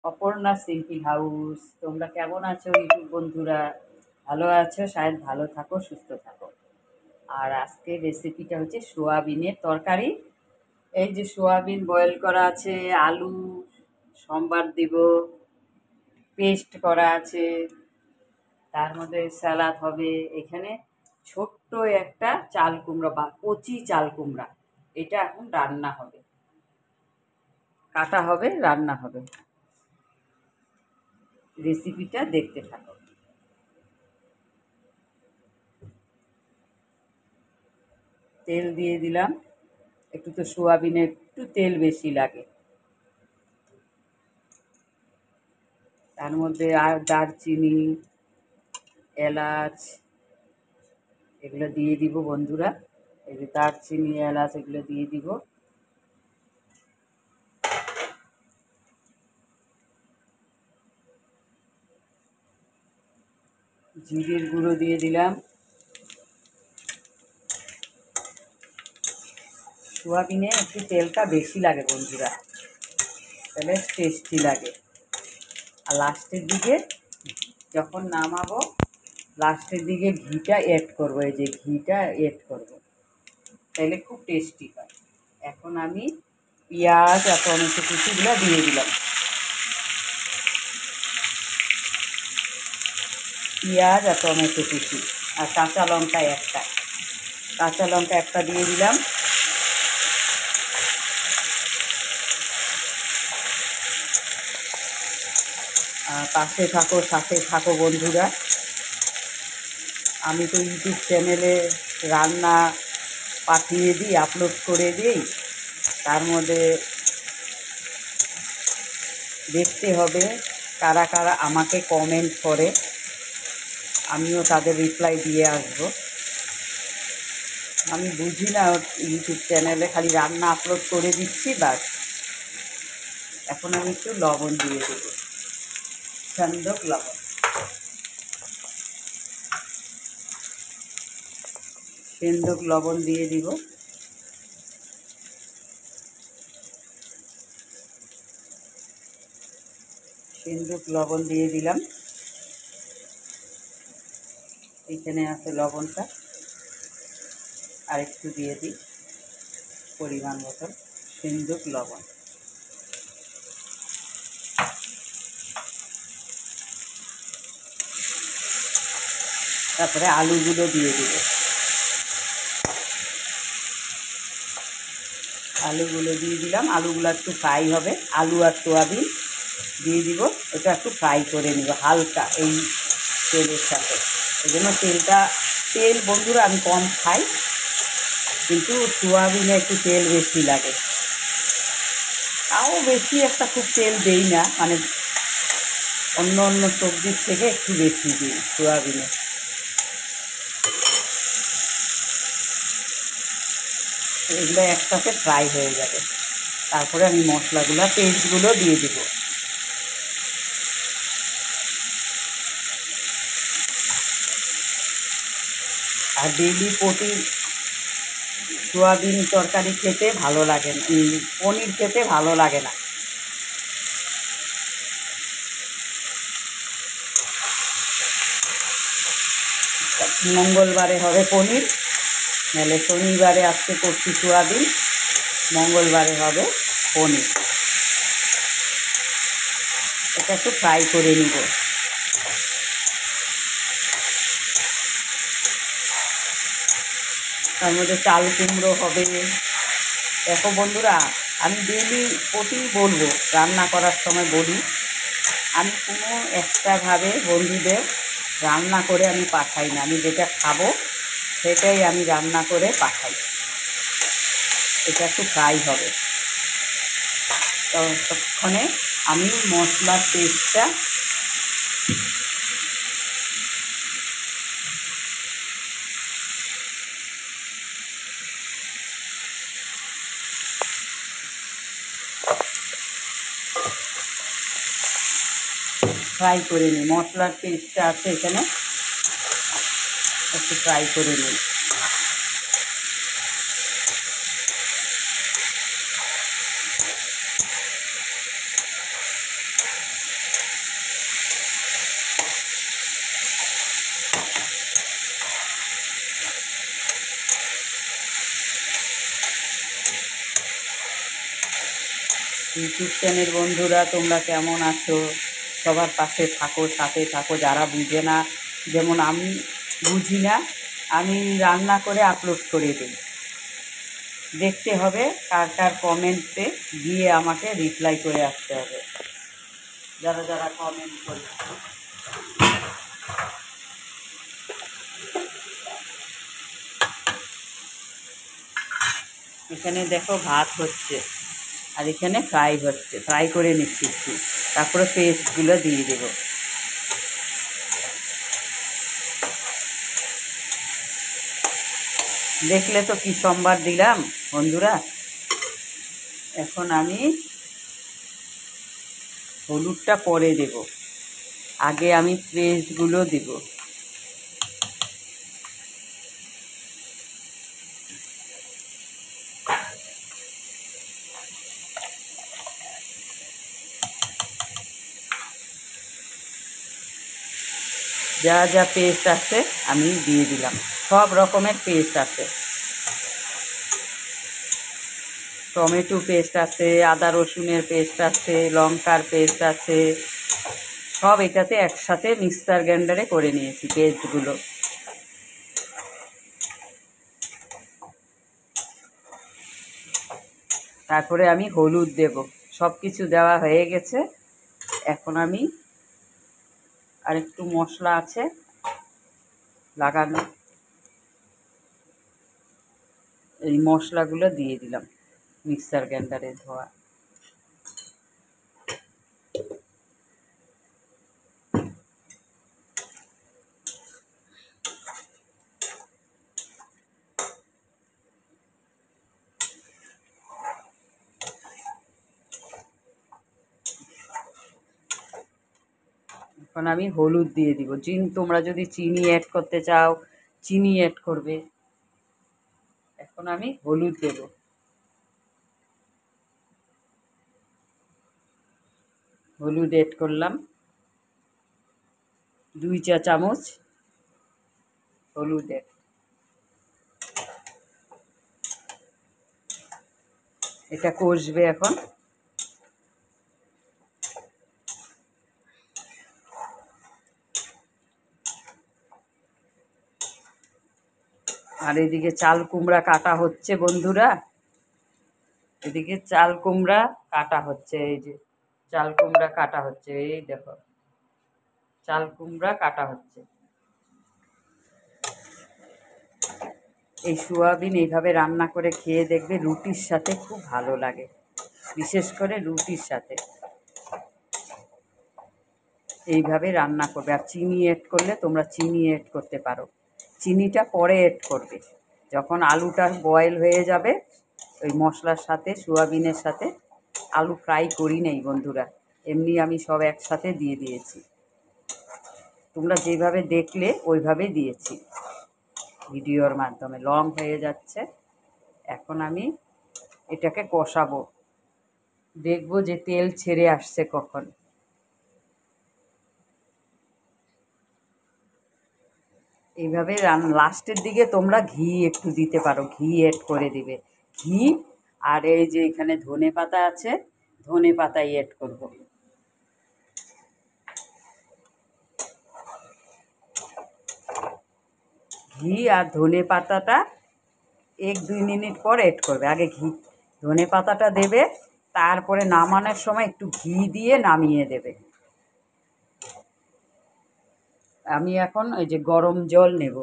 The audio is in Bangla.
Aparna simple house. তোমরা কেমন আছো ইউটিউব বন্ধুরা? ভালো আছো? শায়দ ভালো থাকো, সুস্থ থাকো। আর আজকের রেসিপিটা হচ্ছে সোয়াবিনের তরকারি। এই যে সোয়াবিন বয়েল করা আছে, আলু সম্বার দিব, পেস্ট করা আছে, তার মধ্যে স্যালাড হবে। এখানে ছোট্ট একটা চাল কুমড়া বা কচি চাল কুমড়া, এটা এখন রান্না হবে, কাটা হবে, রান্না হবে। রেসিপিটা দেখতে থাকো। তেল দিয়ে দিলাম, একটু তো সোয়াবিনে একটু তেল বেশি লাগে। তার মধ্যে আর দারচিনি, এলাচ এগুলো দিয়ে দিব বন্ধুরা। এই যে দারচিনি, এলাচ এগুলো দিয়ে দিব। জিরের গুঁড়ো দিয়ে দিলাম। সোয়াবিনে একটু তেলটা বেশি লাগে বন্ধুরা, তাহলে টেস্টি লাগে। আর লাস্টের দিকে যখন নামাবো, লাস্টের দিকে ঘিটা অ্যাড করবো, এই যে ঘিটা অ্যাড করবো, তাহলে খুব টেস্টি হয়। এখন আমি পেঁয়াজ আর টমেটো কুচিগুলো দিয়ে দিলাম। পেঁয়াজ আর টমেটো কুচি আর কাঁচা লঙ্কা একটা দিয়ে দিলাম। পাশে থাকো, সাথে থাকো বন্ধুরা। আমি তো ইউটিউব চ্যানেলে রান্না পাঠিয়ে দিই, আপলোড করে দিই। তার মধ্যে দেখতে হবে কারা কারা আমাকে কমেন্ট করে, আমিও তাদের রিপ্লাই দিয়ে আসবো। আমি বুঝি না, ইউটিউব চ্যানেলে খালি রান্না আপলোড করে দিচ্ছি বাস। এখন আমি একটু লবণ দিয়ে দেবো, সন্দক লবণ। সেন্দক লবণ দিয়ে দিব। সেন্দক লবণ দিয়ে দিলাম। এখানে আছে লবণটা, আর একটু দিয়ে দিই পরিমাণ মতো সেন্দক লবণ। তারপরে আলুগুলো দিয়ে দিব। আলুগুলো দিয়ে দিলাম। আলুগুলো একটু ফ্রাই হবে, আলু আর সোয়াবিন দিয়ে দিব। এটা একটু ফ্রাই করে নিব হালকা এই তেলের সাথে। এই জন্য তেল বন্ধুরা আমি কম খাই, কিন্তু সোয়াবিনে একটু তেল বেশি লাগে। তাও বেশি একটা খুব তেল দেই না, মানে অন্য অন্য সবজির থেকে একটু বেশি দিই সোয়াবিনে। এগুলো একসাথে ফ্রাই হয়ে যাবে। তারপরে আমি মশলাগুলো, পেস্টগুলো দিয়ে দিব। আর ডেইলি প্রোটিন সোয়াবিন তরকারি খেতে ভালো লাগে না, পনির খেতে ভালো লাগে না। মঙ্গলবারে হবে পনির, নাহলে শনিবারে আজকে করছি সোয়াবিন, মঙ্গলবারে হবে পনির। এটা একটু ফ্রাই করে নিব। তার মধ্যে চাল কুমড়ো হবে। দেখো বন্ধুরা, আমি ডেইলি বলবো, রান্না করার সময় বলি, আমি কোনো এক্সট্রাভাবে বন্ধুদের রান্না করে আমি পাঠাই না। আমি যেটা খাবো সেটাই আমি রান্না করে পাঠাই। এটা একটু ফ্রাই হবে, ততক্ষণে আমি মশলার পেস্টটা ফ্রাই করে নিই। মশলার পেস্টটা আছে এখানে, একটু ফ্রাই করে নিই। ইউটিউব চ্যানেল বন্ধুরা তোমরা কেমন আছো? সবার পাশে থাকো, সাথে থাকো। যারা বুঝে না, যেমন আমি বুঝি না, আমি রান্না করে আপলোড করে দিই। দেখতে হবে কার কার কমেন্টে গিয়ে আমাকে রিপ্লাই করে আসতে হবে, যারা যারা কমেন্ট করে। এখানে দেখো ভাত হচ্ছে, আর এখানে ফ্রাই হচ্ছে, ফ্রাই করে নিচ্ছি একটু, তারপরে পেস্টগুলো দিয়ে দেবো। দেখলে তো কি সম্বাদ দিলাম বন্ধুরা। এখন আমি হলুদটা পরে দেব, আগে আমি পেস্টগুলো দেব। যা যা পেস্ট আছে আমি দিয়ে দিলাম, সব রকমের পেস্ট আছে। টমেটো পেস্ট আছে, আদা রসুনের পেস্ট আছে, লঙ্কার পেস্ট আছে, সব এটাতে একসাথে মিক্সার গ্রাইন্ডারে করে নিয়েছি পেস্টগুলো। তারপরে আমি হলুদ দেব। সব কিছু দেওয়া হয়ে গেছে। এখন আমি আরেকটু মশলা আছে লাগানো, এই মশলাগুলো দিয়ে দিলাম মিক্সার গ্রাইন্ডারে ধোয়া। এখন আমি হলুদ দিয়ে দিব। তোমরা যদি চিনি অ্যাড করতে চাও চিনি অ্যাড করবে। এখন আমি হলুদ দেব। হলুদ অ্যাড করলাম 2 চা চামচ হলুদ অ্যাড। এটা কষবে এখন। আর এদিকে চাল কুমড়া কাটা হচ্ছে বন্ধুরা, এদিকে চাল কুমড়া কাটা হচ্ছে। এই যে চাল কুমড়া কাটা হচ্ছে, এই দেখো চাল কুমড়া কাটা হচ্ছে। এই সোয়াবিন এইভাবে রান্না করে খেয়ে দেখবে, রুটির সাথে খুব ভালো লাগে, বিশেষ করে রুটির সাথে। এইভাবে রান্না করবে। আর চিনি অ্যাড করলে তোমরা চিনি অ্যাড করতে পারো, চিনিটা পরে অ্যাড করবে যখন আলুটা বয়েল হয়ে যাবে। ওই মশলার সাথে, সোয়াবিনের সাথে আলু ফ্রাই করি নাই বন্ধুরা, এমনি আমি সব একসাথে দিয়ে দিয়েছি। তোমরা যেভাবে দেখলে ওইভাবেই দিয়েছি ভিডিওর মাধ্যমে। লং হয়ে যাচ্ছে। এখন আমি এটাকে কষাবো, দেখবো যে তেল ছেড়ে আসছে কখন। এইভাবে লাস্টের দিকে তোমরা ঘি একটু দিতে পারো, ঘি অ্যাড করে দিবে। ঘি আর এই যে এখানে ধনে পাতা আছে, ধনে পাতাই অ্যাড করব। ঘি আর ধনে পাতাটা 1-2 মিনিট পর অ্যাড করবে। আগে ঘি ধনে পাতাটা দেবে, তারপরে নামানোর সময় একটু ঘি দিয়ে নামিয়ে দেবে। আমি এখন ওই যে গরম জল নেব,